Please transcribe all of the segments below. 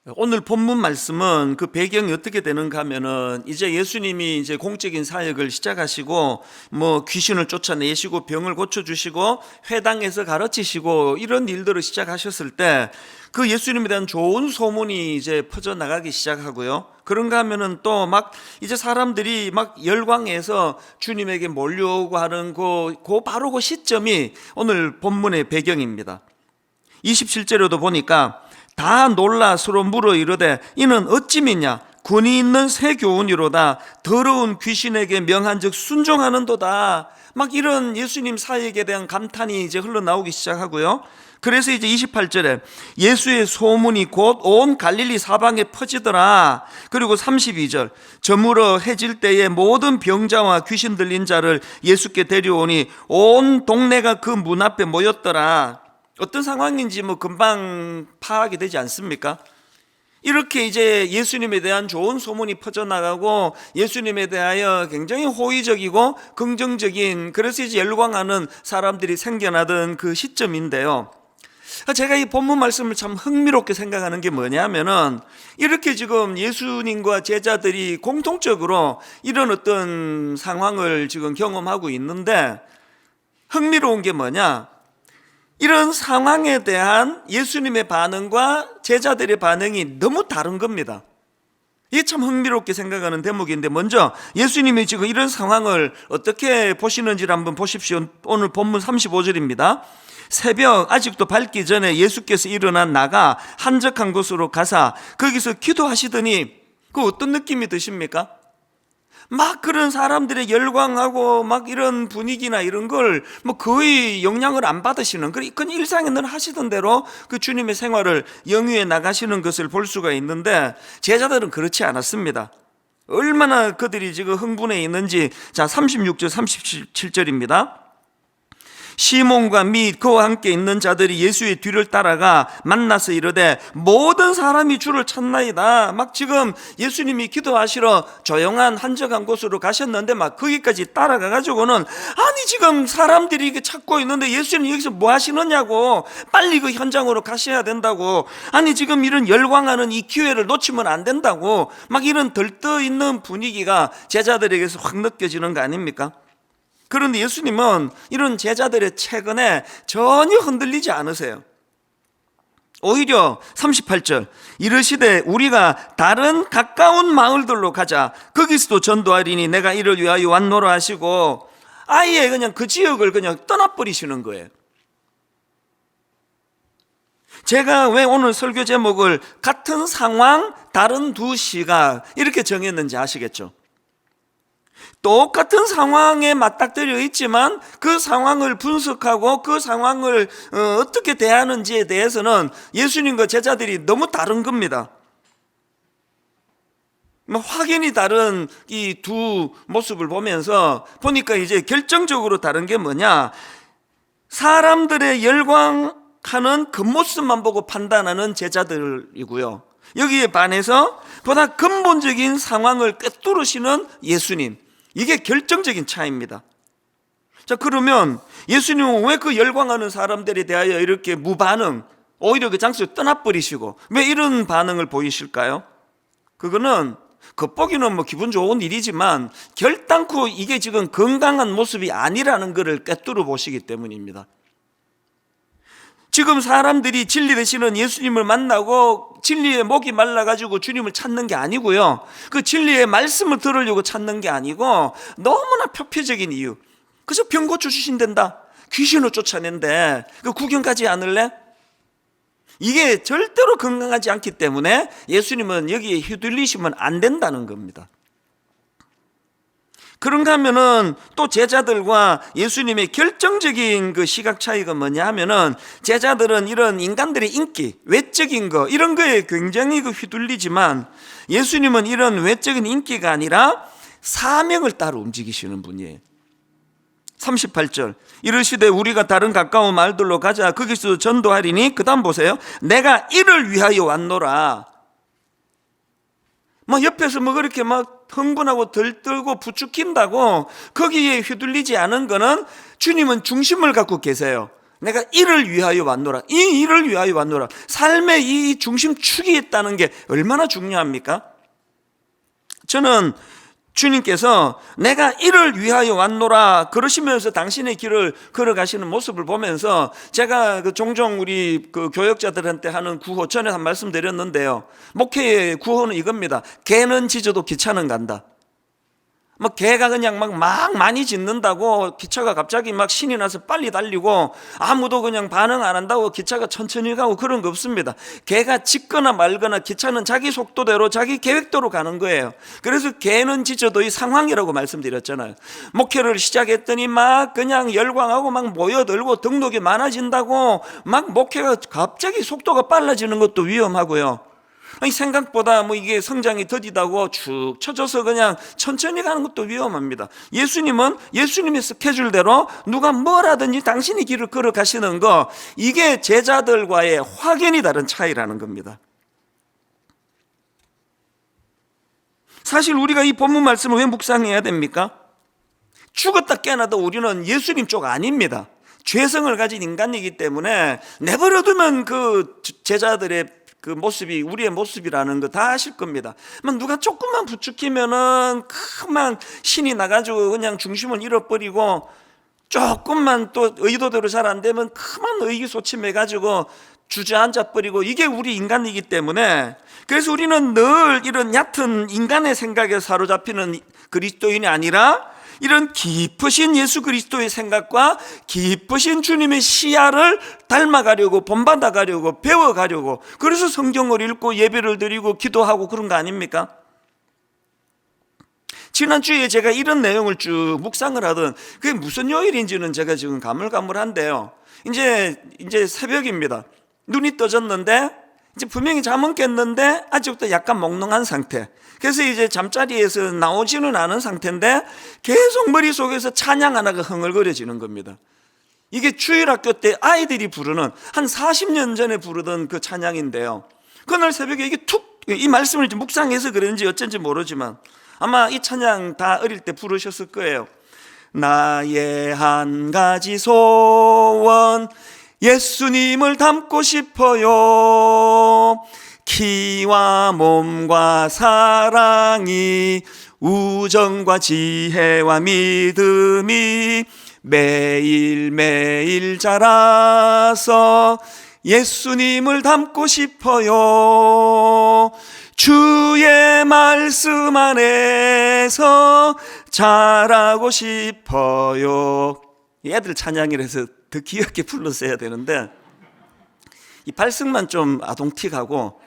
오늘 본문 말씀은 그 배경이 어떻게 되는가 하면은 이제 예수님이 이제 공적인 사역을 시작하시고 귀신을 쫓아내시고 병을 고쳐주시고 회당에서 가르치시고 이런 일들을 시작하셨을 때 그 예수님에 대한 좋은 소문이 이제 퍼져나가기 시작하고요. 그런가 하면은 또 막 이제 사람들이 막 열광해서 주님에게 몰려오고 하는 바로 그 시점이 오늘 본문의 배경입니다. 27절에도 보니까 다 놀라 서로 물어 이르되 이는 어찌 믿냐 권위 있는 새 교훈이로다 더러운 귀신에게 명한즉 순종하는도다. 막 이런 예수님 사역에 대한 감탄이 이제 흘러나오기 시작하고요. 그래서 이제 28절에 예수의 소문이 곧 온 갈릴리 사방에 퍼지더라. 그리고 32절 저물어 해질 때에 모든 병자와 귀신 들린 자를 예수께 데려오니 온 동네가 그 문 앞에 모였더라. 어떤 상황인지 금방 파악이 되지 않습니까? 이렇게 이제 예수님에 대한 좋은 소문이 퍼져나가고 예수님에 대하여 굉장히 호의적이고 긍정적인, 그래서 이제 열광하는 사람들이 생겨나던 그 시점인데요. 제가 이 본문 말씀을 참 흥미롭게 생각하는 게 뭐냐면은 이렇게 지금 예수님과 제자들이 공통적으로 이런 어떤 상황을 지금 경험하고 있는데 흥미로운 게 뭐냐? 이런 상황에 대한 예수님의 반응과 제자들의 반응이 너무 다른 겁니다. 이게 참 흥미롭게 생각하는 대목인데, 먼저 예수님이 지금 이런 상황을 어떻게 보시는지를 한번 보십시오. 오늘 본문 35절입니다. 새벽 아직도 밝기 전에 예수께서 일어나 나가 한적한 곳으로 가사 거기서 기도하시더니 그 어떤 느낌이 드십니까? 막 그런 사람들의 열광하고 막 이런 분위기나 이런 걸 거의 영향을 안 받으시는, 그건 일상에 늘 하시던 대로 그 주님의 생활을 영위해 나가시는 것을 볼 수가 있는데, 제자들은 그렇지 않았습니다. 얼마나 그들이 지금 흥분해 있는지. 자, 36절 37절입니다 시몬과 및 그와 함께 있는 자들이 예수의 뒤를 따라가 만나서 이르되 모든 사람이 주를 찾나이다. 막 지금 예수님이 기도하시러 조용한 한적한 곳으로 가셨는데 막 거기까지 따라가 가지고는 아니 지금 사람들이 이게 찾고 있는데 예수님 여기서 뭐 하시느냐고, 빨리 그 현장으로 가셔야 된다고, 아니 지금 이런 열광하는 이 기회를 놓치면 안 된다고, 막 이런 들떠 있는 분위기가 제자들에게서 확 느껴지는 거 아닙니까? 그런데 예수님은 이런 제자들의 체근에 전혀 흔들리지 않으세요. 오히려 38절 이르시되 우리가 다른 가까운 마을들로 가자 거기서도 전도하리니 내가 이를 위하여 왔노라 하시고 아예 그냥 그 지역을 그냥 떠나버리시는 거예요. 제가 왜 오늘 설교 제목을 같은 상황 다른 두 시각 이렇게 정했는지 아시겠죠? 똑같은 상황에 맞닥뜨려 있지만 그 상황을 분석하고 그 상황을 어떻게 대하는지에 대해서는 예수님과 제자들이 너무 다른 겁니다. 확연히 다른 이 두 모습을 보면서 보니까 이제 결정적으로 다른 게 뭐냐, 사람들의 열광하는 겉모습만 보고 판단하는 제자들이고요, 여기에 반해서 보다 근본적인 상황을 꿰뚫으시는 예수님, 이게 결정적인 차이입니다. 자, 그러면 예수님은 왜 그 열광하는 사람들에 대하여 이렇게 무반응, 오히려 그 장소에 떠나버리시고 왜 이런 반응을 보이실까요? 그거는 겉보기는 기분 좋은 일이지만 결단코 이게 지금 건강한 모습이 아니라는 것을 꿰뚫어 보시기 때문입니다. 지금 사람들이 진리 되시는 예수님을 만나고 진리에 목이 말라가지고 주님을 찾는 게 아니고요, 그 진리의 말씀을 들으려고 찾는 게 아니고 너무나 표피적인 이유, 그래서 병 고쳐주신단다, 귀신을 쫓아낸대, 그 구경 가지 않을래? 이게 절대로 건강하지 않기 때문에 예수님은 여기에 휘둘리시면 안 된다는 겁니다. 그런가 하면은 또 제자들과 예수님의 결정적인 그 시각 차이가 뭐냐 하면은, 제자들은 이런 인간들의 인기, 외적인 거, 이런 거에 굉장히 휘둘리지만 예수님은 이런 외적인 인기가 아니라 사명을 따라 움직이시는 분이에요. 38절 이르시되 우리가 다른 가까운 마을들로 가자 거기서 전도하리니, 그 다음 보세요. 내가 이를 위하여 왔노라. 옆에서 그렇게 흥분하고 들뜨고 부추긴다고 거기에 휘둘리지 않은 거는 주님은 중심을 갖고 계세요. 내가 이를 위하여 왔노라. 이 일을 위하여 왔노라. 삶의 이 중심축이 있다는 게 얼마나 중요합니까? 저는 주님께서 내가 이를 위하여 왔노라 그러시면서 당신의 길을 걸어가시는 모습을 보면서 제가 종종 우리 교역자들한테 하는 구호, 전에 한 말씀 드렸는데요, 목회의 구호는 이겁니다. 개는 짖어도 기차는 간다. 뭐 개가 그냥 막 많이 짖는다고 기차가 갑자기 막 신이 나서 빨리 달리고 아무도 그냥 반응 안 한다고 기차가 천천히 가고 그런 거 없습니다. 개가 짖거나 말거나 기차는 자기 속도대로 자기 계획대로 가는 거예요. 그래서 개는 짖어도 이 상황이라고 말씀드렸잖아요. 목회를 시작했더니 막 그냥 열광하고 막 모여들고 등록이 많아진다고 막 목회가 갑자기 속도가 빨라지는 것도 위험하고요. 아니 생각보다 뭐 이게 성장이 더디다고 축 처져서 그냥 천천히 가는 것도 위험합니다. 예수님은 예수님의 스케줄대로 누가 뭘 하든지 당신이 길을 걸어 가시는 거, 이게 제자들과의 확연히 다른 차이라는 겁니다. 사실 우리가 이 본문 말씀을 왜 묵상해야 됩니까? 죽었다 깨어나도 우리는 예수님 쪽 아닙니다. 죄성을 가진 인간이기 때문에 내버려두면 그 제자들의 그 모습이 우리의 모습이라는 거 다 아실 겁니다. 누가 조금만 부추기면은 그만 신이 나가지고 그냥 중심을 잃어버리고, 조금만 또 의도대로 잘 안 되면 그만 의기소침해가지고 주저앉아버리고, 이게 우리 인간이기 때문에, 그래서 우리는 늘 이런 얕은 인간의 생각에 사로잡히는 그리스도인이 아니라 이런 깊으신 예수 그리스도의 생각과 깊으신 주님의 시야를 닮아가려고, 본받아가려고, 배워가려고, 그래서 성경을 읽고 예배를 드리고 기도하고 그런 거 아닙니까? 지난주에 제가 이런 내용을 쭉 묵상을 하던, 그게 무슨 요일인지는 제가 지금 가물가물한데요, 이제 새벽입니다. 눈이 떠졌는데 이제 분명히 잠은 깼는데 아직도 약간 몽롱한 상태. 그래서 이제 잠자리에서 나오지는 않은 상태인데 계속 머릿속에서 찬양 하나가 흥얼거려지는 겁니다. 이게 주일학교 때 아이들이 부르는, 한 40년 전에 부르던 그 찬양인데요, 그날 새벽에 이게 이 말씀을 좀 묵상해서 그런지 어쩐지 모르지만 아마 이 찬양 다 어릴 때 부르셨을 거예요. 나의 한 가지 소원, 예수님을 닮고 싶어요. 키와 몸과 사랑이, 우정과 지혜와 믿음이 매일매일 자라서 예수님을 닮고 싶어요. 주의 말씀 안에서 자라고 싶어요. 애들 찬양이라서 더 귀엽게 불렀어야 되는데 이 발성만 좀 아동틱하고,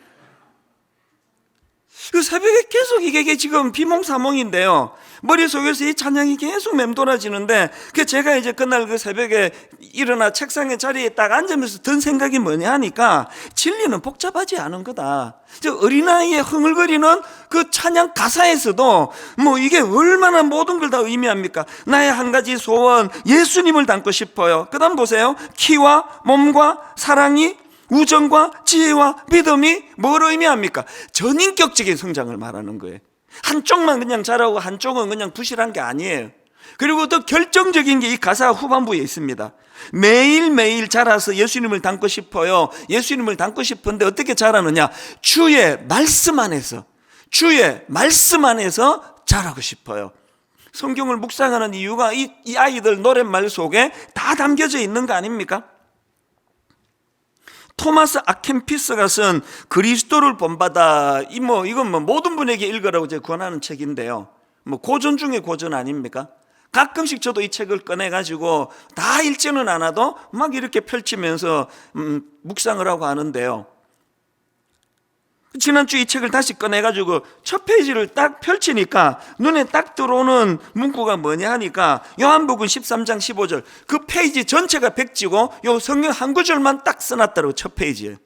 그 새벽에 계속 이게 지금 비몽사몽인데요, 머릿속에서 이 찬양이 계속 맴돌아지는데, 제가 이제 그날 그 새벽에 일어나 책상의 자리에 딱 앉으면서 든 생각이 뭐냐 하니까, 진리는 복잡하지 않은 거다. 어린아이의 흥얼거리는 그 찬양 가사에서도 뭐 이게 얼마나 모든 걸 다 의미합니까? 나의 한 가지 소원, 예수님을 닮고 싶어요. 그 다음 보세요. 키와 몸과 사랑이, 우정과 지혜와 믿음이 뭘 의미합니까? 전인격적인 성장을 말하는 거예요. 한쪽만 그냥 잘하고 한쪽은 그냥 부실한 게 아니에요. 그리고 더 결정적인 게 이 가사 후반부에 있습니다. 매일매일 자라서 예수님을 닮고 싶어요. 예수님을 닮고 싶은데 어떻게 자라느냐? 주의 말씀 안에서, 주의 말씀 안에서 자라고 싶어요. 성경을 묵상하는 이유가 이 아이들 노랫말 속에 다 담겨져 있는 거 아닙니까? 토마스 아켄피스가 쓴 그리스도를 본받아, 이건 모든 분에게 읽으라고 제가 권하는 책인데요, 고전 중에 고전 아닙니까? 가끔씩 저도 이 책을 꺼내가지고 다 읽지는 않아도 막 이렇게 펼치면서 묵상을 하고 하는데요, 지난주 이 책을 다시 꺼내가지고 첫 페이지를 딱 펼치니까 눈에 딱 들어오는 문구가 뭐냐 하니까 요한복음 13장 15절, 그 페이지 전체가 백지고 요 성경 한 구절만 딱 써놨더라고. 첫 페이지에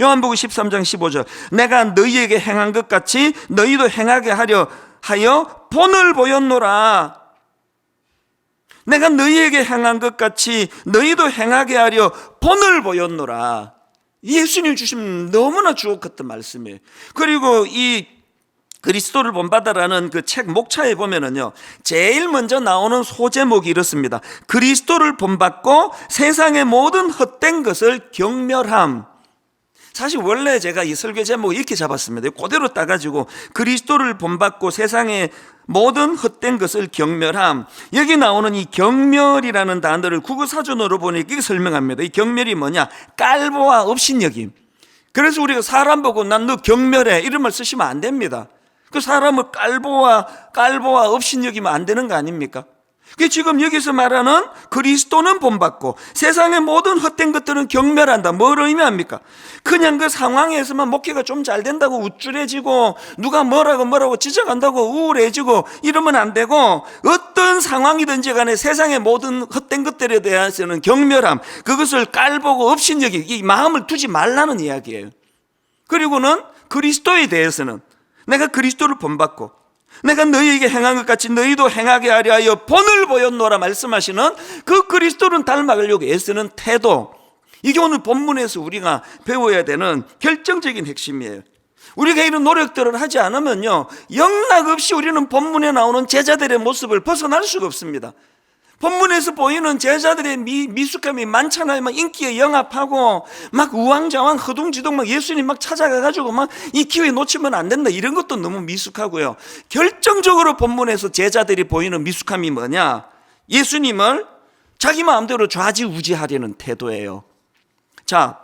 요한복음 13장 15절, 내가 너희에게 행한 것 같이 너희도 행하게 하여 본을 보였노라. 내가 너희에게 행한 것 같이 너희도 행하게 하려 본을 보였노라. 예수님 주신 너무나 주옥 같은 말씀이에요. 그리고 이 그리스도를 본받아라는 그 책 목차에 보면은요, 제일 먼저 나오는 소제목이 이렇습니다. 그리스도를 본받고 세상의 모든 헛된 것을 경멸함. 사실 원래 제가 이 설교 제목을 이렇게 잡았습니다. 그대로 따가지고 그리스도를 본받고 세상의 모든 헛된 것을 경멸함. 여기 나오는 이 경멸이라는 단어를 국어사전으로 보니까 이렇게 설명합니다. 이 경멸이 뭐냐? 깔보아 업신여김. 그래서 우리가 사람 보고 난 너 경멸해 이런 말 쓰시면 안 됩니다. 그 사람을 깔보아 업신여기면 안 되는 거 아닙니까? 그 지금 여기서 말하는 그리스도는 본받고 세상의 모든 헛된 것들은 경멸한다. 뭘 의미합니까? 그냥 그 상황에서만 목회가 좀 잘 된다고 우쭐해지고 누가 뭐라고 지적한다고 우울해지고 이러면 안 되고, 어떤 상황이든지 간에 세상의 모든 헛된 것들에 대해서는 경멸함, 그것을 깔보고 업신여기기, 이 마음을 두지 말라는 이야기예요. 그리고는 그리스도에 대해서는 내가 그리스도를 본받고 내가 너희에게 행한 것 같이 너희도 행하게 하려 하여 본을 보였노라 말씀하시는 그 그리스도를 닮아가려고 애쓰는 태도, 이게 오늘 본문에서 우리가 배워야 되는 결정적인 핵심이에요. 우리가 이런 노력들을 하지 않으면요, 영락없이 우리는 본문에 나오는 제자들의 모습을 벗어날 수가 없습니다. 본문에서 보이는 제자들의 미숙함이 많잖아요. 막 인기에 영합하고 막 우왕좌왕 허둥지둥 막 예수님 막 찾아가가지고 막 이 기회 놓치면 안 된다, 이런 것도 너무 미숙하고요. 결정적으로 본문에서 제자들이 보이는 미숙함이 뭐냐? 예수님을 자기 마음대로 좌지우지하려는 태도예요. 자,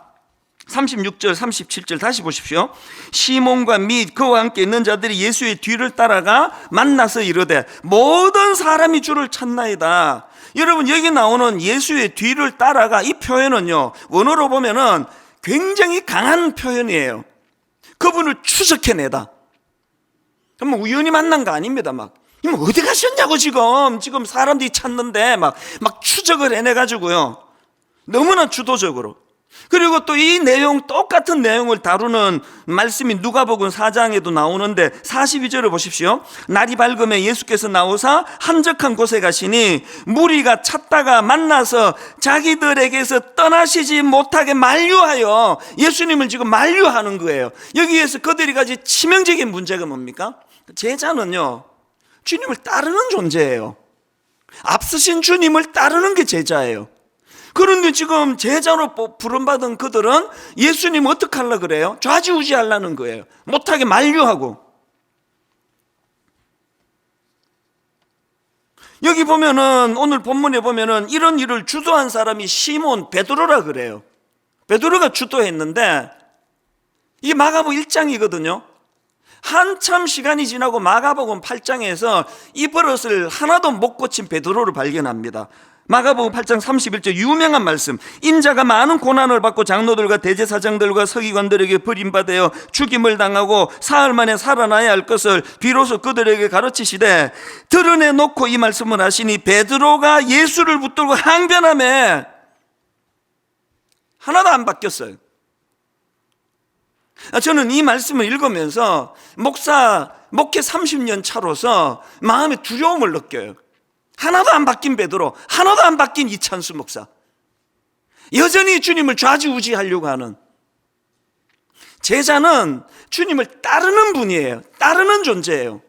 36절 37절 다시 보십시오. 시몬과 및 그와 함께 있는 자들이 예수의 뒤를 따라가 만나서 이르되 모든 사람이 주를 찾나이다. 여러분, 여기 나오는 예수의 뒤를 따라가, 이 표현은요, 원어로 보면은 굉장히 강한 표현이에요. 그분을 추적해내다. 그럼 우연히 만난 거 아닙니다. 막 어디 가셨냐고, 지금 사람들이 찾는데 막 추적을 해내가지고요, 너무나 주도적으로. 그리고 또 이 내용, 똑같은 내용을 다루는 말씀이 누가복음 4장에도 나오는데 42절을 보십시오. 날이 밝음에 예수께서 나오사 한적한 곳에 가시니 무리가 찾다가 만나서 자기들에게서 떠나시지 못하게 만류하여, 예수님을 지금 만류하는 거예요. 여기에서 그들이 가진 치명적인 문제가 뭡니까? 제자는요, 주님을 따르는 존재예요. 앞서신 주님을 따르는 게 제자예요. 그런데 지금 제자로 부름받은 그들은 예수님 어떻게 하려고 그래요? 좌지우지 하려는 거예요. 못하게 만류하고. 여기 보면은, 오늘 본문에 보면은 이런 일을 주도한 사람이 시몬 베드로라 그래요. 베드로가 주도했는데, 이 마가복음 1장이거든요. 한참 시간이 지나고 마가복음 8장에서 이 버릇을 하나도 못 고친 베드로를 발견합니다. 마가복음 8장 31절 유명한 말씀. 인자가 많은 고난을 받고 장로들과 대제사장들과 서기관들에게 버림받아 죽임을 당하고 사흘 만에 살아나야 할 것을 비로소 그들에게 가르치시되, 드러내놓고 이 말씀을 하시니 베드로가 예수를 붙들고 항변하며 하나도 안 바뀌었어요. 저는 이 말씀을 읽으면서 목회 30년 차로서 마음에 두려움을 느껴요. 하나도 안 바뀐 베드로, 하나도 안 바뀐 이찬수 목사, 여전히 주님을 좌지우지하려고 하는. 제자는 주님을 따르는 분이에요. 따르는 존재예요.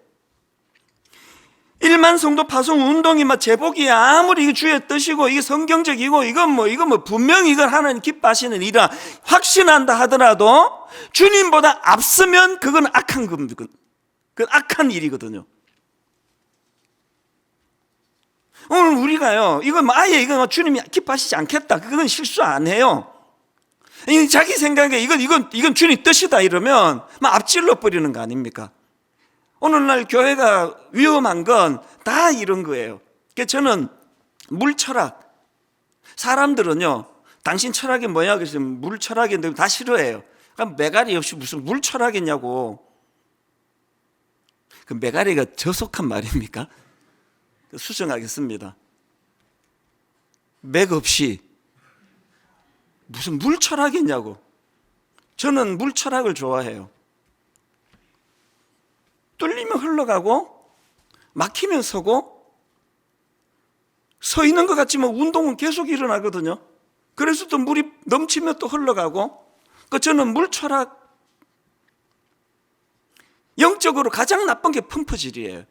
1만 성도 파송 운동이 막 제복이 아무리 주의 뜻이고 이게 성경적이고 이건 뭐 분명히 이걸 하나님 기뻐하시는 일이라 확신한다 하더라도 주님보다 앞서면 그건 악한 일이거든요. 오늘 우리가요, 이건 아예 주님이 기뻐하시지 않겠다, 그건 실수 안 해요. 자기 생각에 이건 주님 뜻이다 이러면 막 앞질러 버리는 거 아닙니까? 오늘날 교회가 위험한 건 다 이런 거예요. 그래서 저는 물철학, 사람들은요, 당신 철학이 뭐냐 그래서 물철학인데 다 싫어해요. 그럼 메가리 없이 무슨 물철학이냐고. 그 메가리가 저속한 말입니까? 수정하겠습니다. 맥 없이 무슨 물철학이냐고. 저는 물철학을 좋아해요. 뚫리면 흘러가고 막히면 서고, 서 있는 것 같지만 운동은 계속 일어나거든요. 그래서 또 물이 넘치면 또 흘러가고. 저는 물철학, 영적으로 가장 나쁜 게 펌프질이에요.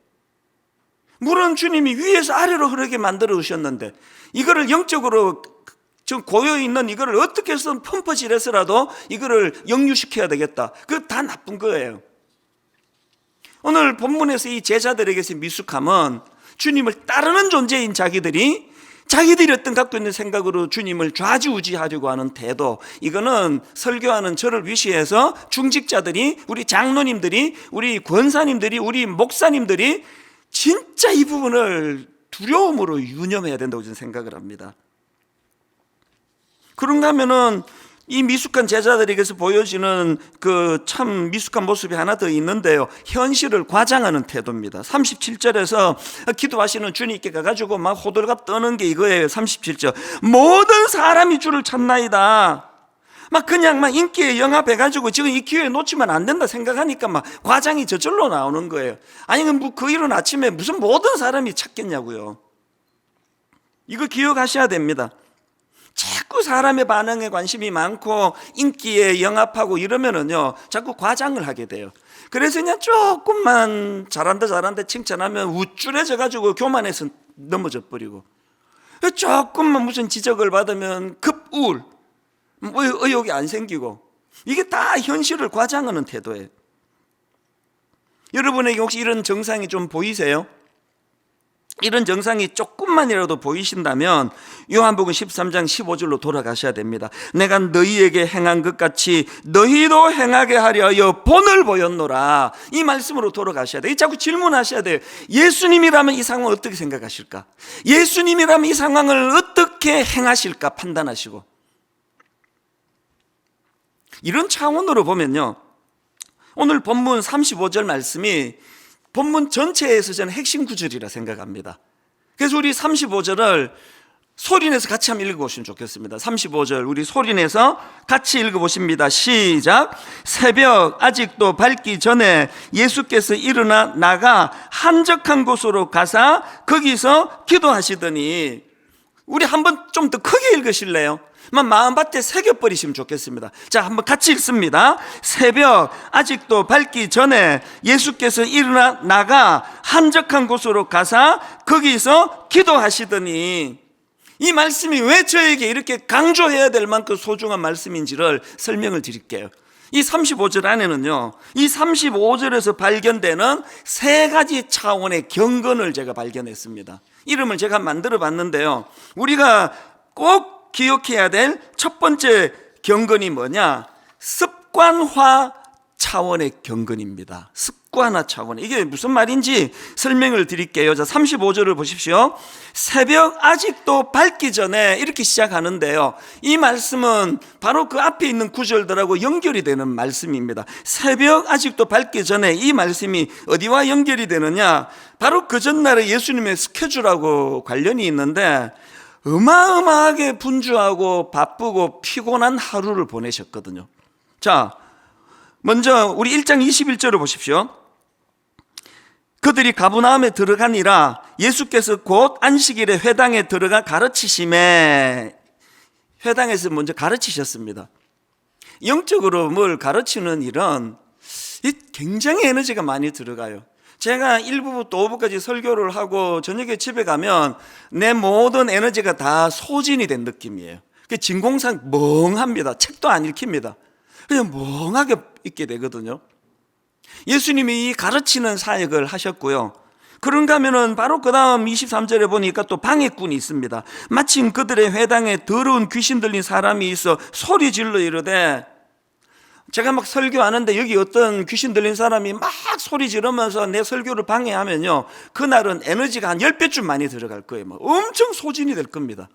물은 주님이 위에서 아래로 흐르게 만들어 주셨는데 이거를 영적으로 지금 고여 있는 이거를 어떻게 해서 펌프질해서라도 이거를 역류시켜야 되겠다. 그거 다 나쁜 거예요. 오늘 본문에서 이 제자들에게서 미숙함은 주님을 따르는 존재인 자기들이 어떤 갖고 있는 생각으로 주님을 좌지우지하려고 하는 태도, 이거는 설교하는 저를 위시해서 중직자들이, 우리 장로님들이, 우리 권사님들이, 우리 목사님들이 진짜 이 부분을 두려움으로 유념해야 된다고 저는 생각을 합니다. 그런가 하면은 이 미숙한 제자들에게서 보여지는 그 참 미숙한 모습이 하나 더 있는데요, 현실을 과장하는 태도입니다. 37절에서 기도하시는 주님께 가가지고 막 호들갑 떠는 게 이거예요. 37절, 모든 사람이 주를 찾나이다. 막 그냥 막 인기에 영합해가지고 지금 이 기회 놓치면 안 된다 생각하니까 막 과장이 저절로 나오는 거예요. 아니 뭐 그 이른 아침에 무슨 모든 사람이 찾겠냐고요. 이거 기억하셔야 됩니다. 자꾸 사람의 반응에 관심이 많고 인기에 영합하고 이러면은요 자꾸 과장을 하게 돼요. 그래서 그냥 조금만 잘한다 칭찬하면 우쭐해져 가지고 교만해서 넘어져 버리고, 조금만 무슨 지적을 받으면 급우울, 의욕이 안 생기고, 이게 다 현실을 과장하는 태도예요. 여러분에게 혹시 이런 증상이 좀 보이세요? 이런 증상이 조금만이라도 보이신다면 요한복음 13장 15절로 돌아가셔야 됩니다. 내가 너희에게 행한 것 같이 너희도 행하게 하려 하여 본을 보였노라. 이 말씀으로 돌아가셔야 돼요. 자꾸 질문하셔야 돼요. 예수님이라면 이 상황을 어떻게 생각하실까? 예수님이라면 이 상황을 어떻게 행하실까 판단하시고, 이런 차원으로 보면요, 오늘 본문 35절 말씀이 본문 전체에서 저는 핵심 구절이라 생각합니다. 그래서 우리 35절을 소리내서 같이 한번 읽어보시면 좋겠습니다. 35절 우리 소리내서 같이 읽어보십니다. 시작. 새벽 아직도 밝기 전에 예수께서 일어나 나가 한적한 곳으로 가사 거기서 기도하시더니, 우리 한번 좀 더 크게 읽으실래요? 마음밭에 새겨버리시면 좋겠습니다. 자, 한번 같이 읽습니다. 새벽 아직도 밝기 전에 예수께서 일어나 나가 한적한 곳으로 가사 거기서 기도하시더니, 이 말씀이 왜 저에게 이렇게 강조해야 될 만큼 소중한 말씀인지를 설명을 드릴게요. 이 35절 안에는요, 이 35절에서 발견되는 세 가지 차원의 경건을 제가 발견했습니다. 이름을 제가 만들어 봤는데요, 우리가 꼭 기억해야 될 첫 번째 경건이 뭐냐? 습관화 차원의 경건입니다. 습관화 차원. 이게 무슨 말인지 설명을 드릴게요. 자, 35절을 보십시오. 새벽 아직도 밝기 전에, 이렇게 시작하는데요, 이 말씀은 바로 그 앞에 있는 구절들하고 연결이 되는 말씀입니다. 새벽 아직도 밝기 전에, 이 말씀이 어디와 연결이 되느냐? 바로 그 전날에 예수님의 스케줄하고 관련이 있는데, 어마어마하게 분주하고 바쁘고 피곤한 하루를 보내셨거든요. 자, 먼저 우리 1장 21절을 보십시오. 그들이 가버나움에 들어가니라 예수께서 곧 안식일에 회당에 들어가 가르치심에, 회당에서 먼저 가르치셨습니다. 영적으로 뭘 가르치는 일은 굉장히 에너지가 많이 들어가요. 제가 1부부터 5부까지 설교를 하고 저녁에 집에 가면 내 모든 에너지가 다 소진이 된 느낌이에요. 진공상 멍합니다. 책도 안 읽힙니다. 그냥 멍하게 있게 되거든요. 예수님이 이 가르치는 사역을 하셨고요. 그런가 하면은 바로 그 다음 23절에 보니까 또 방해꾼이 있습니다. 마침 그들의 회당에 더러운 귀신 들린 사람이 있어 소리 질러 이르되, 제가 막 설교하는데 여기 어떤 귀신 들린 사람이 막 소리 지르면서 내 설교를 방해하면요, 그날은 에너지가 한 10배쯤 많이 들어갈 거예요. 막 엄청 소진이 될 겁니다.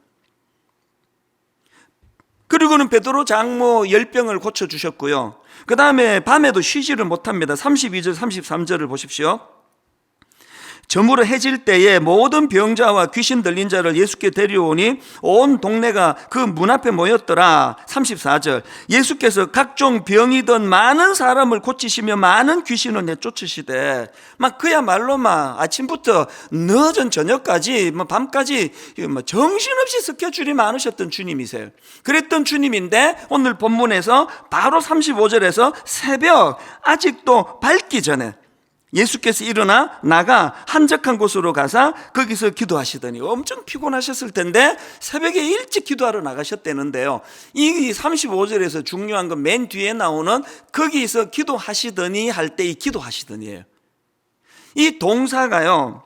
그리고는 베드로 장모 열병을 고쳐주셨고요. 그 다음에 밤에도 쉬지를 못합니다. 32절 33절을 보십시오. 저물어 해질 때에 모든 병자와 귀신 들린 자를 예수께 데려오니 온 동네가 그 문 앞에 모였더라. 34절 예수께서 각종 병이던 많은 사람을 고치시며 많은 귀신을 내쫓으시되, 막 그야말로 막 아침부터 늦은 저녁까지 밤까지 정신없이 스케줄이 많으셨던 주님이세요. 그랬던 주님인데 오늘 본문에서 바로 35절에서 새벽 아직도 밝기 전에, 예수께서 일어나 나가 한적한 곳으로 가사 거기서 기도하시더니, 엄청 피곤하셨을 텐데 새벽에 일찍 기도하러 나가셨다는데요. 이 35절에서 중요한 건 맨 뒤에 나오는 거기서 기도하시더니 할 때 이 기도하시더니예요. 이 동사가요,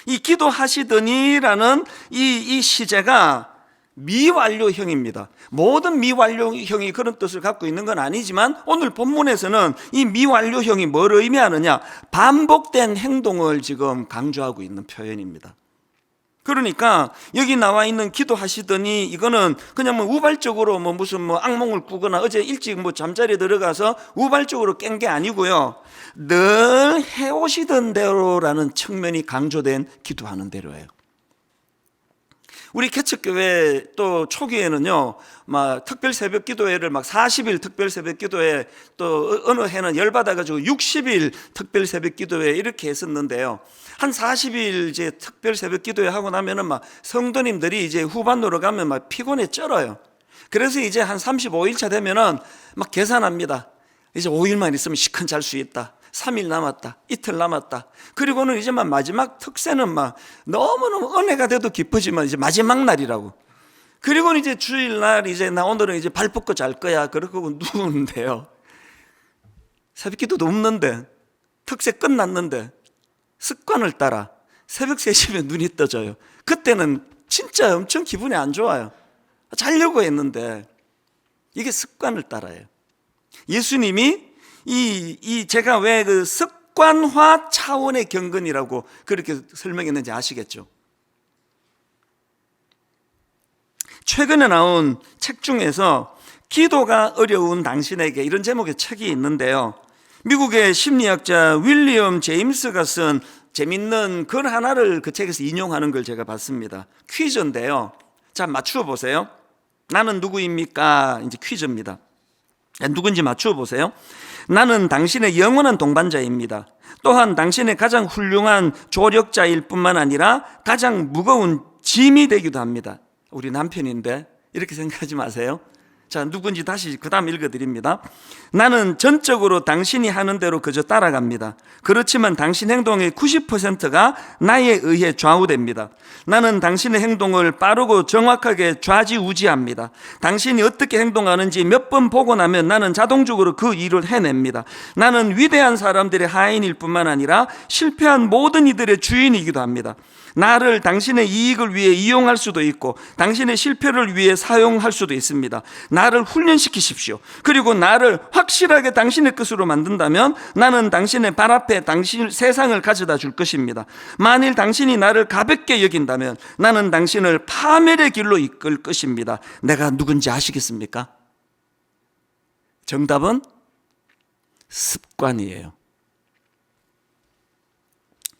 이 기도하시더니라는 이 시제가 미완료형입니다. 모든 미완료형이 그런 뜻을 갖고 있는 건 아니지만 오늘 본문에서는 이 미완료형이 뭘 의미하느냐, 반복된 행동을 지금 강조하고 있는 표현입니다. 그러니까 여기 나와 있는 기도하시더니 이거는 그냥 우발적으로 무슨 악몽을 꾸거나 어제 일찍 잠자리에 들어가서 우발적으로 깬 게 아니고요, 늘 해오시던 대로라는 측면이 강조된 기도하는 대로예요. 우리 개척교회 또 초기에는요, 특별 새벽 기도회를 40일 특별 새벽 기도회, 또 어느 해는 열받아가지고 60일 특별 새벽 기도회 이렇게 했었는데요. 한 40일 이제 특별 새벽 기도회 하고 나면은 성도님들이 이제 후반으로 가면 피곤해 쩔어요. 그래서 이제 한 35일차 되면은 계산합니다. 이제 5일만 있으면 시큰 잘 수 있다. 3일 남았다. 이틀 남았다. 그리고는 이제 마지막 특세는 너무너무 은혜가 돼도 기쁘지만 이제 마지막 날이라고. 그리고는 이제 주일날 이제 나 오늘은 이제 발 뻗고 잘 거야. 그러고 누우는데요. 새벽기도도 없는데, 특세 끝났는데 습관을 따라 새벽 3시면 눈이 떠져요. 그때는 진짜 엄청 기분이 안 좋아요. 자려고 했는데 이게 습관을 따라요. 예수님이 제가 왜 그 습관화 차원의 경건이라고 그렇게 설명했는지 아시겠죠? 최근에 나온 책 중에서 기도가 어려운 당신에게, 이런 제목의 책이 있는데요, 미국의 심리학자 윌리엄 제임스가 쓴 재밌는 글 하나를 그 책에서 인용하는 걸 제가 봤습니다. 퀴즈인데요. 자, 맞추어 보세요. 나는 누구입니까? 이제 퀴즈입니다. 누군지 맞추어 보세요. 나는 당신의 영원한 동반자입니다. 또한 당신의 가장 훌륭한 조력자일 뿐만 아니라 가장 무거운 짐이 되기도 합니다. 우리 남편인데 이렇게 생각하지 마세요. 자, 누군지 다시 그 다음 읽어드립니다. 나는 전적으로 당신이 하는 대로 그저 따라갑니다. 그렇지만 당신 행동의 90%가 나에 의해 좌우됩니다. 나는 당신의 행동을 빠르고 정확하게 좌지우지합니다. 당신이 어떻게 행동하는지 몇 번 보고 나면 나는 자동적으로 그 일을 해냅니다. 나는 위대한 사람들의 하인일 뿐만 아니라 실패한 모든 이들의 주인이기도 합니다. 나를 당신의 이익을 위해 이용할 수도 있고 당신의 실패를 위해 사용할 수도 있습니다. 나를 훈련시키십시오. 그리고 나를 확실하게 당신의 것으로 만든다면 나는 당신의 발 앞에 당신 세상을 가져다 줄 것입니다. 만일 당신이 나를 가볍게 여긴다면 나는 당신을 파멸의 길로 이끌 것입니다. 내가 누군지 아시겠습니까? 정답은 습관이에요.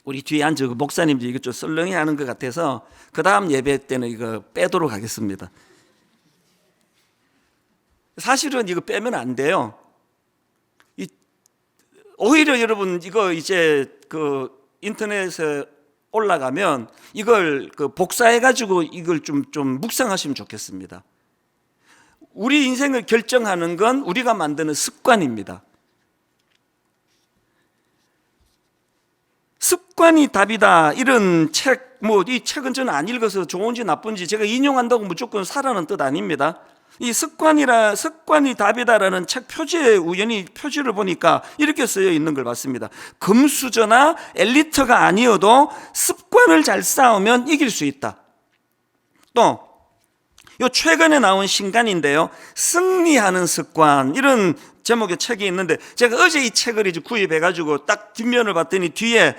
우리 뒤에 앉은 그 목사님들이 이거 좀 썰렁해 하는 것 같아서 그 다음 예배 때는 이거 빼도록 하겠습니다. 사실은 이거 빼면 안 돼요. 오히려 여러분 이거 이제 그 인터넷에 올라가면 이걸 복사해가지고 이걸 좀 묵상하시면 좋겠습니다. 우리 인생을 결정하는 건 우리가 만드는 습관입니다. 습관이 답이다, 이런 책, 이 책은 저는 안 읽어서 좋은지 나쁜지 제가 인용한다고 무조건 사라는 뜻 아닙니다. 이 습관이 답이다라는 책 표지에 우연히 표지를 보니까 이렇게 쓰여 있는 걸 봤습니다. 금수저나 엘리트가 아니어도 습관을 잘 쌓으면 이길 수 있다. 또 요 최근에 나온 신간인데요, 승리하는 습관, 이런 제목의 책이 있는데 제가 어제 이 책을 이제 구입해가지고 딱 뒷면을 봤더니 뒤에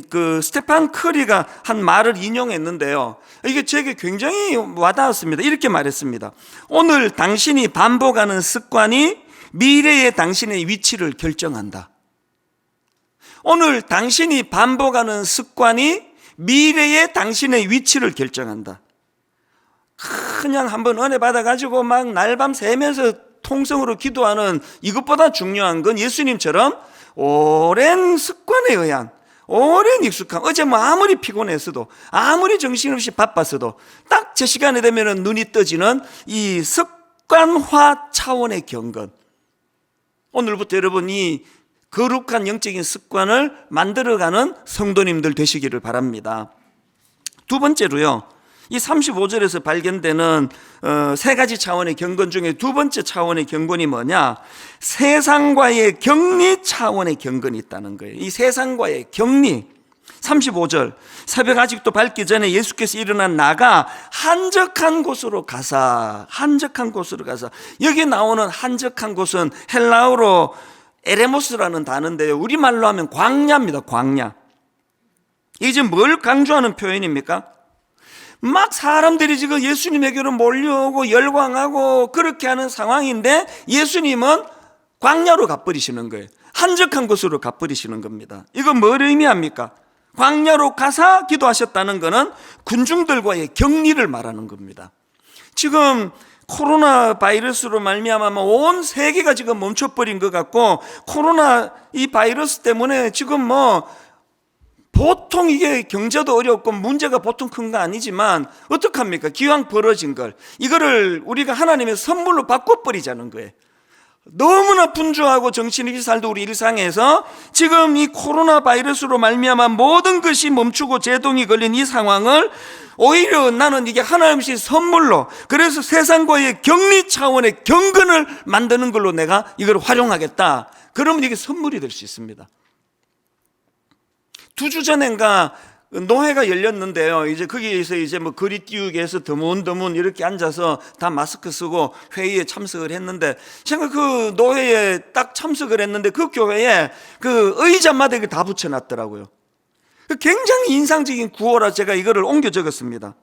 그 스테판 커리가 한 말을 인용했는데요, 이게 제게 굉장히 와닿았습니다. 이렇게 말했습니다. 오늘 당신이 반복하는 습관이 미래의 당신의 위치를 결정한다. 오늘 당신이 반복하는 습관이 미래의 당신의 위치를 결정한다. 그냥 한번 은혜 받아가지고 막 날밤 새면서 통성으로 기도하는 이것보다 중요한 건 예수님처럼 오랜 습관에 의한, 오랜 익숙함, 어제 아무리 피곤했어도 아무리 정신없이 바빴어도 딱 제 시간이 되면 눈이 떠지는 이 습관화 차원의 경건. 오늘부터 여러분이 거룩한 영적인 습관을 만들어가는 성도님들 되시기를 바랍니다. 두 번째로요, 이 35절에서 발견되는 세 가지 차원의 경건 중에 두 번째 차원의 경건이 뭐냐? 세상과의 격리 차원의 경건이 있다는 거예요. 이 세상과의 격리. 35절, 새벽 아직도 밝기 전에 예수께서 일어난 나가 한적한 곳으로 가사. 여기 나오는 한적한 곳은 헬라어로 에레모스라는 단어인데요, 우리말로 하면 광야입니다. 광야. 이게 지금 뭘 강조하는 표현입니까? 막 사람들이 지금 예수님에게로 몰려오고 열광하고 그렇게 하는 상황인데 예수님은 광야로 가버리시는 거예요. 한적한 곳으로 가버리시는 겁니다. 이건 뭘 의미합니까? 광야로 가사 기도하셨다는 것은 군중들과의 격리를 말하는 겁니다. 지금 코로나 바이러스로 말미암아 온 세계가 지금 멈춰버린 것 같고, 코로나 이 바이러스 때문에 지금 보통 이게 경제도 어렵고 문제가 보통 큰 거 아니지만 어떡합니까? 기왕 벌어진 걸, 이거를 우리가 하나님의 선물로 바꿔버리자는 거예요. 너무나 분주하고 정신없이 살던 우리 일상에서 지금 이 코로나 바이러스로 말미암아 모든 것이 멈추고 제동이 걸린 이 상황을 오히려 나는 이게 하나님의 선물로, 그래서 세상과의 격리 차원의 경건을 만드는 걸로 내가 이걸 활용하겠다. 그러면 이게 선물이 될 수 있습니다. 2주 전인가 노회가 열렸는데요, 이제 거기에서 거리 띄우기 해서 드문드문 이렇게 앉아서 다 마스크 쓰고 회의에 참석을 했는데, 제가 그 노회에 딱 참석을 했는데 그 교회에 그 의자마다 이렇게 다 붙여놨더라고요. 굉장히 인상적인 구호라 제가 이거를 옮겨 적었습니다.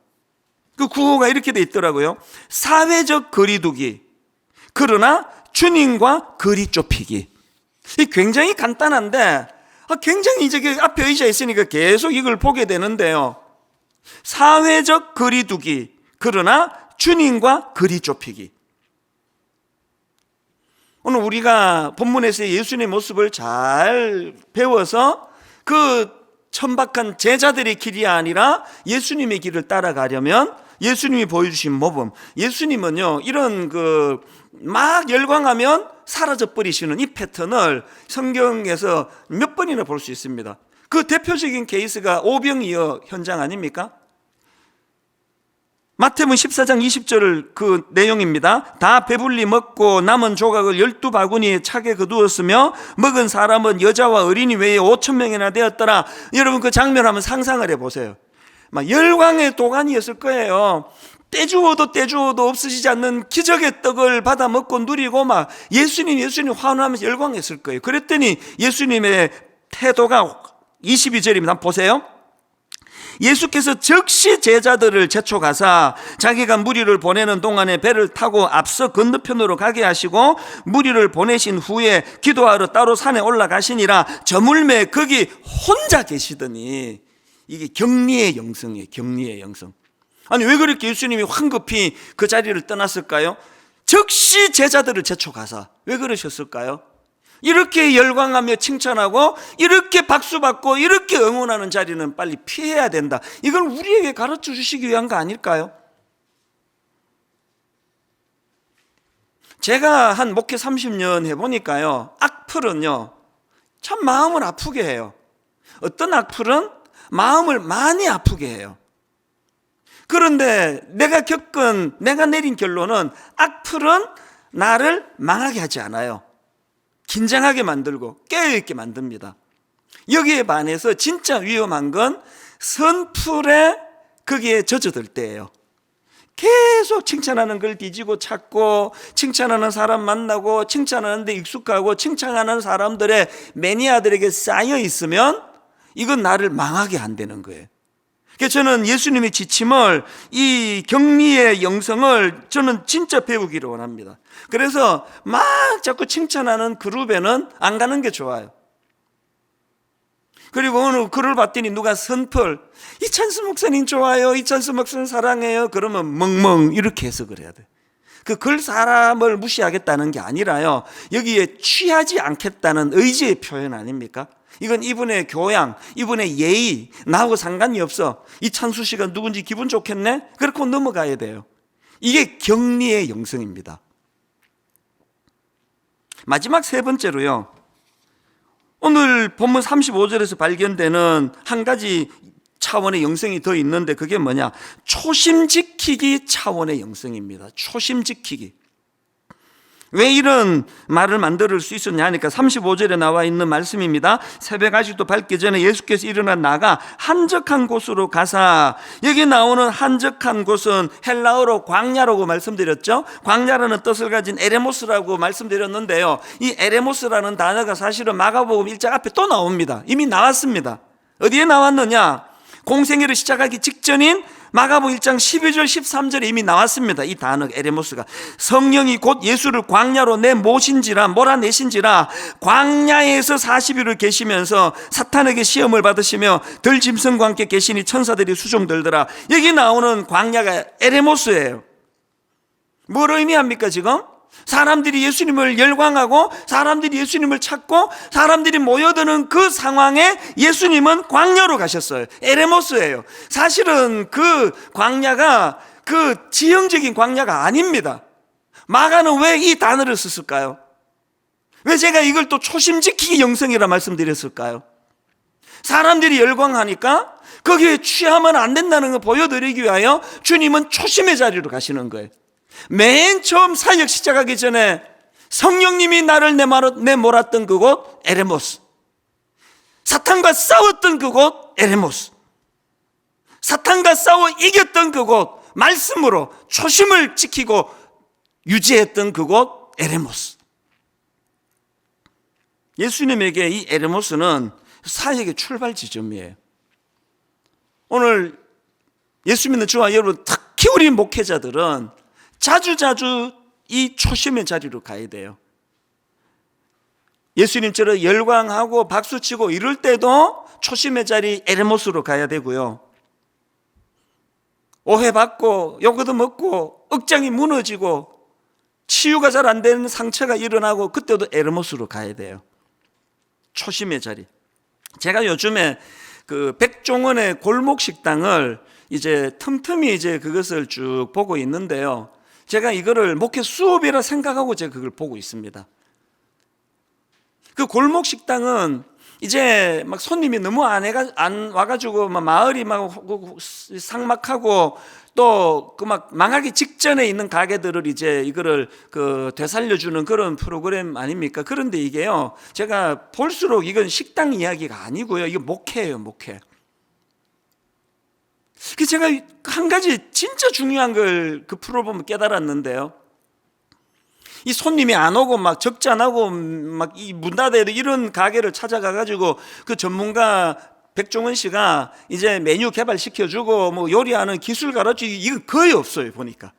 그 구호가 이렇게 돼 있더라고요. 사회적 거리두기, 그러나 주님과 거리 좁히기. 굉장히 간단한데 굉장히 이제 앞에 의자에 있으니까 계속 이걸 보게 되는데요. 사회적 거리두기, 그러나 주님과 거리 좁히기. 오늘 우리가 본문에서 예수님의 모습을 잘 배워서 그 천박한 제자들의 길이 아니라 예수님의 길을 따라가려면 예수님이 보여주신 모범, 예수님은요 이런 막 열광하면 사라져버리시는 이 패턴을 성경에서 몇 번이나 볼 수 있습니다. 그 대표적인 케이스가 오병이어 현장 아닙니까? 마태복음 14장 20절 그 내용입니다. 다 배불리 먹고 남은 조각을 12바구니에 차게 거두었으며 먹은 사람은 여자와 어린이 외에 5,000명이나 되었더라. 여러분 그 장면 한번 상상을 해보세요. 막 열광의 도가니였을 거예요. 떼주어도 없으시지 않는 기적의 떡을 받아 먹고 누리고 막 예수님 환호하면서 열광했을 거예요. 그랬더니 예수님의 태도가 22절입니다. 한번 보세요. 예수께서 즉시 제자들을 재촉하사 자기가 무리를 보내는 동안에 배를 타고 앞서 건너편으로 가게 하시고 무리를 보내신 후에 기도하러 따로 산에 올라가시니라. 저물매 거기 혼자 계시더니, 이게 격리의 영성이에요. 격리의 영성. 아니 왜 그렇게 예수님이 황급히 그 자리를 떠났을까요? 즉시 제자들을 재촉하사. 왜 그러셨을까요? 이렇게 열광하며 칭찬하고 이렇게 박수받고 이렇게 응원하는 자리는 빨리 피해야 된다. 이걸 우리에게 가르쳐 주시기 위한 거 아닐까요? 제가 한 목회 30년 해보니까요, 악플은요 참 마음을 아프게 해요. 어떤 악플은 마음을 많이 아프게 해요. 그런데 내가 내린 결론은 악플은 나를 망하게 하지 않아요. 긴장하게 만들고 깨어있게 만듭니다. 여기에 반해서 진짜 위험한 건 선풀에 거기에 젖어들 때예요. 계속 칭찬하는 걸 뒤지고 찾고, 칭찬하는 사람 만나고, 칭찬하는 데 익숙하고, 칭찬하는 사람들의 매니아들에게 쌓여 있으면 이건 나를 망하게 한다는 거예요. 그래서 저는 예수님의 지침을, 이 격리의 영성을 저는 진짜 배우기를 원합니다. 그래서 막 자꾸 칭찬하는 그룹에는 안 가는 게 좋아요. 그리고 오늘 글을 봤더니 누가 선풀, 이찬수 목사님 좋아요, 이찬수 목사님 사랑해요, 그러면 멍멍 이렇게 해석을 해야 돼. 그 글 사람을 무시하겠다는 게 아니라요, 여기에 취하지 않겠다는 의지의 표현 아닙니까? 이건 이분의 교양, 이분의 예의, 나하고 상관이 없어. 이찬수 씨가 누군지 기분 좋겠네? 그렇게 넘어가야 돼요. 이게 격리의 영성입니다. 마지막 세 번째로요, 오늘 본문 35절에서 발견되는 한 가지 차원의 영성이 더 있는데 그게 뭐냐? 초심 지키기 차원의 영성입니다. 초심 지키기. 왜 이런 말을 만들 수 있었냐 하니까 35절에 나와 있는 말씀입니다. 새벽 아직도 밝기 전에 예수께서 일어나 나가 한적한 곳으로 가사, 여기 나오는 한적한 곳은 헬라어로 광야라고 말씀드렸죠. 광야라는 뜻을 가진 에레모스라고 말씀드렸는데요, 이 에레모스라는 단어가 사실은 마가복음 1장 앞에 또 나옵니다. 이미 나왔습니다. 어디에 나왔느냐? 공생애를 시작하기 직전인 마가복음 1장 12절 13절에 이미 나왔습니다. 이 단어 에레모스가 성령이 곧 예수를 광야로 몰아내신지라 광야에서 40일을 계시면서 사탄에게 시험을 받으시며 들짐승과 함께 계시니 천사들이 수종들더라. 여기 나오는 광야가 에레모스예요. 뭘 의미합니까 지금? 사람들이 예수님을 열광하고 사람들이 예수님을 찾고 사람들이 모여드는 그 상황에 예수님은 광야로 가셨어요. 에레모스예요. 사실은 그 광야가 그 지형적인 광야가 아닙니다. 마가는 왜 이 단어를 썼을까요? 왜 제가 이걸 또 초심 지키기 영성이라 말씀드렸을까요? 사람들이 열광하니까 거기에 취하면 안 된다는 걸 보여드리기 위하여 주님은 초심의 자리로 가시는 거예요. 맨 처음 사역 시작하기 전에 성령님이 나를 내몰았던 그곳 에레모스, 사탄과 싸웠던 그곳 에레모스, 사탄과 싸워 이겼던 그곳, 말씀으로 초심을 지키고 유지했던 그곳 에레모스. 예수님에게 이 에레모스는 사역의 출발 지점이에요. 오늘 예수 믿는 저와 여러분, 특히 우리 목회자들은 자주자주 이 초심의 자리로 가야 돼요. 예수님처럼 열광하고 박수치고 이럴 때도 초심의 자리 에레모스로 가야 되고요, 오해받고 욕도 먹고 억장이 무너지고 치유가 잘 안 되는 상처가 일어나고 그때도 에레모스로 가야 돼요. 초심의 자리. 제가 요즘에 그 백종원의 골목 식당을 이제 틈틈이 이제 그것을 쭉 보고 있는데요, 제가 이거를 목회 수업이라 생각하고 제가 그걸 보고 있습니다. 그 골목 식당은 이제 막 손님이 너무 안 와가지고 막 마을이 막 삭막하고 또 그 막 망하기 직전에 있는 가게들을 이제 이거를 그 되살려주는 그런 프로그램 아닙니까? 그런데 이게요, 제가 볼수록 이건 식당 이야기가 아니고요, 이거 목회예요, 목회. 제가 한 가지 진짜 중요한 걸 그 프로 보면 깨달았는데요, 이 손님이 안 오고 막 적지 안 하고 막 이 문 닫아야 돼 이런 가게를 찾아가 가지고 그 전문가 백종원 씨가 이제 메뉴 개발시켜주고 뭐 요리하는 기술 가르치기 이거 거의 없어요. 보니까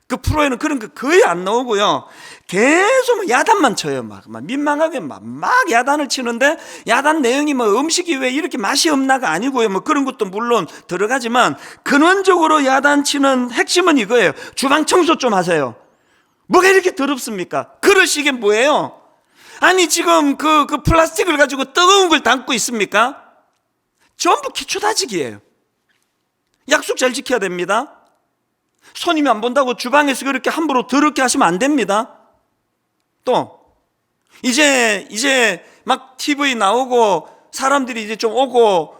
그 프로에는 그런 거 거의 안 나오고요, 계속 막 야단만 쳐요. 막 민망하게 막 야단을 치는데, 야단 내용이 뭐 음식이 왜 이렇게 맛이 없나가 아니고요, 뭐 그런 것도 물론 들어가지만 근원적으로 야단치는 핵심은 이거예요. 주방 청소 좀 하세요. 뭐가 이렇게 더럽습니까? 그릇이 이게 뭐예요? 아니 지금 그 플라스틱을 가지고 뜨거운 걸 담고 있습니까? 전부 기초다지기예요. 약속 잘 지켜야 됩니다. 손님이 안 본다고 주방에서 그렇게 함부로 더럽게 하시면 안 됩니다. 또 이제 막 TV 나오고 사람들이 이제 좀 오고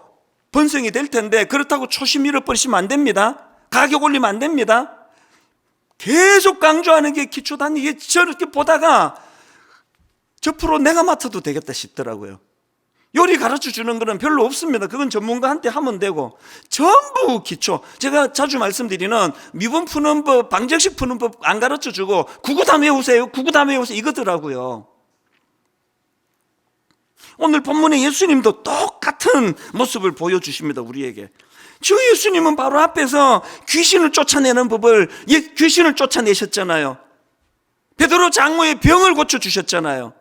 번성이 될 텐데 그렇다고 초심 잃어버리시면 안 됩니다. 가격 올리면 안 됩니다. 계속 강조하는 게 기초단. 이게 저렇게 보다가 저 프로 내가 맡아도 되겠다 싶더라고요. 요리 가르쳐 주는 거는 별로 없습니다. 그건 전문가한테 하면 되고 전부 기초. 제가 자주 말씀드리는 미분 푸는 법, 방정식 푸는 법 안 가르쳐 주고 구구 다 외우세요, 구구 다 외우세요 이거더라고요. 오늘 본문에 예수님도 똑같은 모습을 보여주십니다. 우리에게. 주 예수님은 바로 앞에서 귀신을 쫓아내는 법을, 귀신을 쫓아내셨잖아요. 베드로 장모의 병을 고쳐주셨잖아요.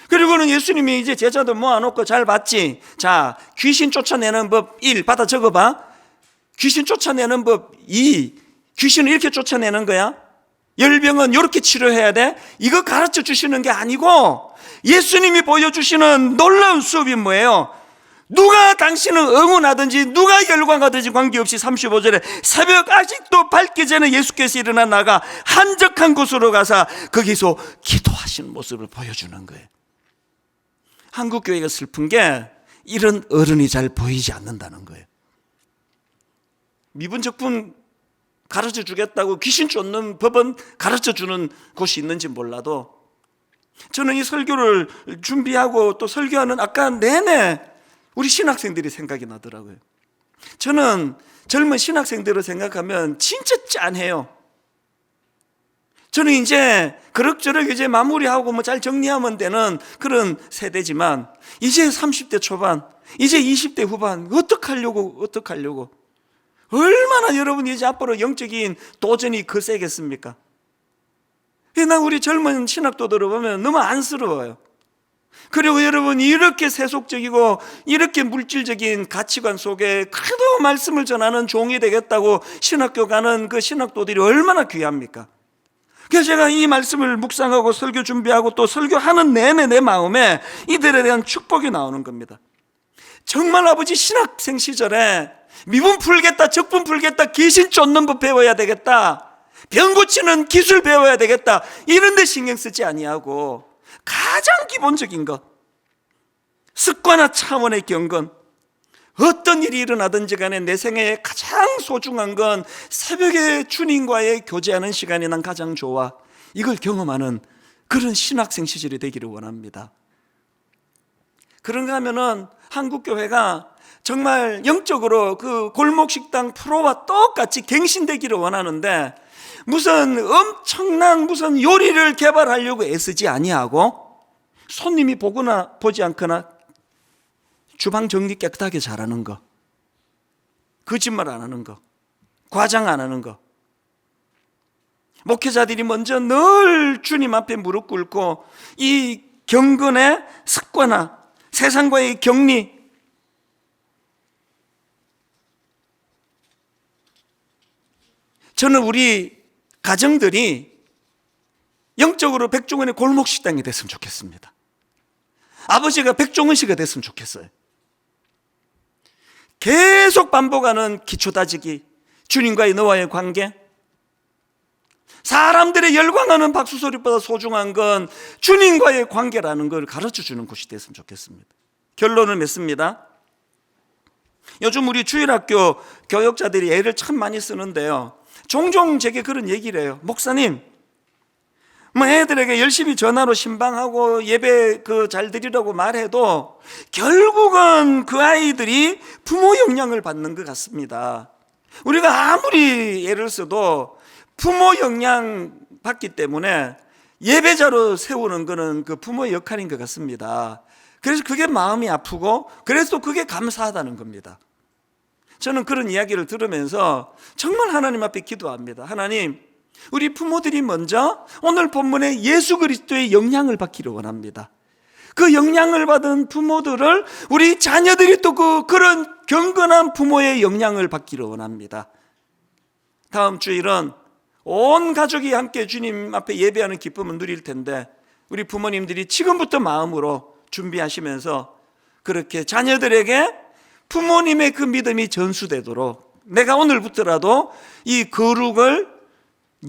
그리고는 예수님이 이제 제자들 모아놓고 잘 봤지? 자, 귀신 쫓아내는 법 1 받아 적어봐. 귀신 쫓아내는 법 2, 귀신을 이렇게 쫓아내는 거야. 열병은 이렇게 치료해야 돼. 이거 가르쳐 주시는 게 아니고 예수님이 보여주시는 놀라운 수업이 뭐예요? 누가 당신을 응원하든지 누가 열광하든지 관계없이 35절에 새벽 아직도 밝기 전에 예수께서 일어나 나가 한적한 곳으로 가서 거기서 기도하시는 모습을 보여주는 거예요. 한국 교회가 슬픈 게 이런 어른이 잘 보이지 않는다는 거예요. 미분적분 가르쳐 주겠다고 귀신 쫓는 법은 가르쳐 주는 곳이 있는지 몰라도 저는 이 설교를 준비하고 또 설교하는 아까 내내 우리 신학생들이 생각이 나더라고요. 저는 젊은 신학생들을 생각하면 진짜 짠해요. 저는 이제 그럭저럭 이제 마무리하고 뭐 잘 정리하면 되는 그런 세대지만 이제 30대 초반, 이제 20대 후반 어떡하려고 얼마나 여러분이 이제 앞으로 영적인 도전이 거세겠습니까? 난 우리 젊은 신학도들을 보면 너무 안쓰러워요. 그리고 여러분 이렇게 세속적이고 이렇게 물질적인 가치관 속에 그래도 말씀을 전하는 종이 되겠다고 신학교 가는 그 신학도들이 얼마나 귀합니까? 그래서 제가 이 말씀을 묵상하고 설교 준비하고 또 설교하는 내내 내 마음에 이들에 대한 축복이 나오는 겁니다. 정말 아버지 신학생 시절에 미분 풀겠다, 적분 풀겠다, 귀신 쫓는 법 배워야 되겠다, 병 고치는 기술 배워야 되겠다, 이런 데 신경 쓰지 아니하고 가장 기본적인 것, 습관화 차원의 경건, 어떤 일이 일어나든지 간에 내 생애에 가장 소중한 건 새벽에 주님과의 교제하는 시간이 난 가장 좋아, 이걸 경험하는 그런 신학생 시절이 되기를 원합니다. 그런가 하면은 한국교회가 정말 영적으로 그 골목식당 프로와 똑같이 갱신되기를 원하는데 무슨 엄청난 무슨 요리를 개발하려고 애쓰지 아니하고 손님이 보거나 보지 않거나 주방 정리 깨끗하게 잘하는 거, 거짓말 안 하는 거, 과장 안 하는 거, 목회자들이 먼저 늘 주님 앞에 무릎 꿇고 이 경건의 습관화, 세상과의 격리, 저는 우리 가정들이 영적으로 백종원의 골목식당이 됐으면 좋겠습니다. 아버지가 백종원 씨가 됐으면 좋겠어요. 계속 반복하는 기초 다지기, 주님과의 너와의 관계, 사람들의 열광하는 박수 소리보다 소중한 건 주님과의 관계라는 걸 가르쳐주는 곳이 됐으면 좋겠습니다. 결론을 맺습니다. 요즘 우리 주일학교 교역자들이 애를 참 많이 쓰는데요, 종종 제게 그런 얘기를 해요. 목사님, 뭐 애들에게 열심히 전화로 신방하고 예배 잘 드리라고 말해도 결국은 그 아이들이 부모 영향을 받는 것 같습니다. 우리가 아무리 애를 써도 부모 영향 받기 때문에 예배자로 세우는 것은 그 부모의 역할인 것 같습니다. 그래서 그게 마음이 아프고 그래서 그게 감사하다는 겁니다. 저는 그런 이야기를 들으면서 정말 하나님 앞에 기도합니다. 하나님, 우리 부모들이 먼저 오늘 본문에 예수 그리스도의 영향을 받기를 원합니다. 그 영향을 받은 부모들을 우리 자녀들이 또 그런 경건한 부모의 영향을 받기를 원합니다. 다음 주일은 온 가족이 함께 주님 앞에 예배하는 기쁨을 누릴 텐데 우리 부모님들이 지금부터 마음으로 준비하시면서 그렇게 자녀들에게 부모님의 그 믿음이 전수되도록 내가 오늘부터라도 이 거룩을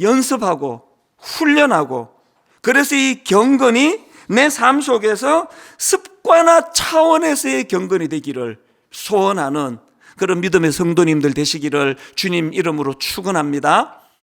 연습하고 훈련하고, 그래서 이 경건이 내 삶 속에서 습관화 차원에서의 경건이 되기를 소원하는 그런 믿음의 성도님들 되시기를 주님 이름으로 축원합니다.